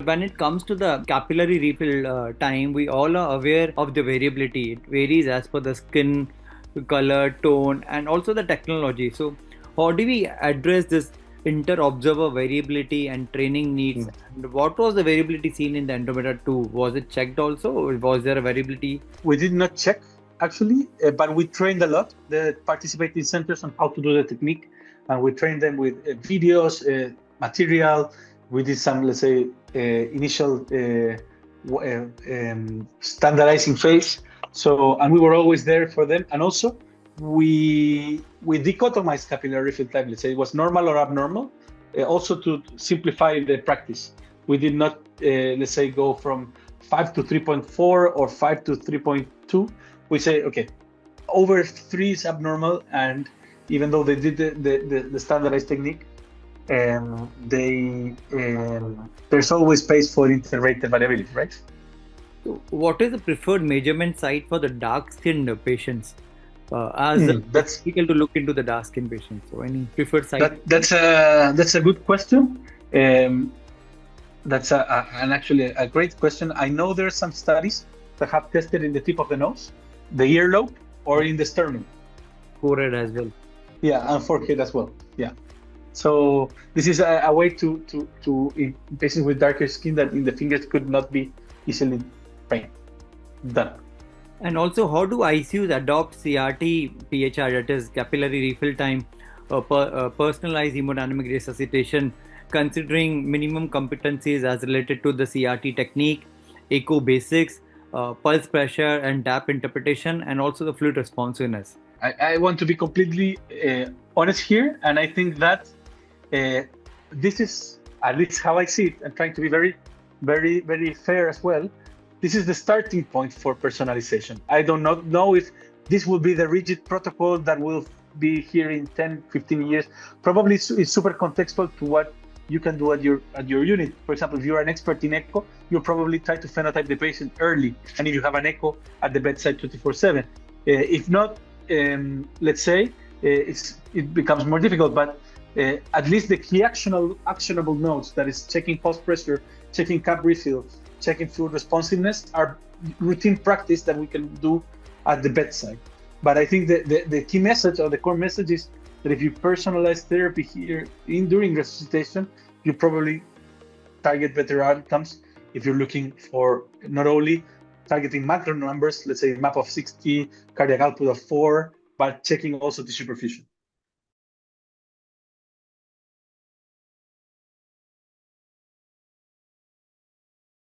When it comes to the capillary refill time, we all are aware of the variability. It varies as per the skin color, tone, and also the technology. So, how do we address this inter-observer variability and training needs? Mm. And what was the variability seen in the Andromeda 2? Was it checked also? Or was there a variability? We did not check actually, but we trained a lot the participating centers on how to do the technique, and we trained them with videos, material. We did some, let's say, initial standardizing phase. So, and we were always there for them, and also we dichotomized capillary refill time. Let's say it was normal or abnormal, also to simplify the practice. We did not, let's say, go from 5 to 3.4 or 5 to 3.2. We say, okay, over 3 is abnormal, and even though they did the standardized technique, there's always space for inter-rater variability, right? So what is the preferred measurement site for the dark-skinned patients? As it's That's difficult to look into the dark-skinned patients. So, any preferred site? that's a good question. Um, that's an actually a great question. I know there are some studies that have tested in the tip of the nose, the earlobe, or in the sternum. Forehead as well. Yeah, and forehead as well. Yeah. So this is a way to in patients with darker skin that in the fingers could not be easily trained done. And also, how do ICUs adopt CRT PHR, that is capillary refill time, personalized hemodynamic resuscitation, considering minimum competencies as related to the CRT technique, echo basics, pulse pressure and tap interpretation, and also the fluid responsiveness? I want to be completely honest here, and I think that uh, this is at least how I see it. I'm trying to be very, very, very fair as well. This is the starting point for personalization. I do not know if this will be the rigid protocol that will be here in 10, 15 years. Probably it's super contextual to what you can do at your unit. For example, if you're an expert in echo, you'll probably try to phenotype the patient early, and if you have an echo at the bedside 24/7. If not, let's say it becomes more difficult. But at least the key actionable nodes, that is checking pulse pressure, checking cap refill, checking fluid responsiveness, are routine practice that we can do at the bedside. But I think the key message or the core message is that if you personalize therapy here during resuscitation, you probably target better outcomes if you're looking for not only targeting macro numbers, let's say map of 60, cardiac output of 4, but checking also tissue perfusion.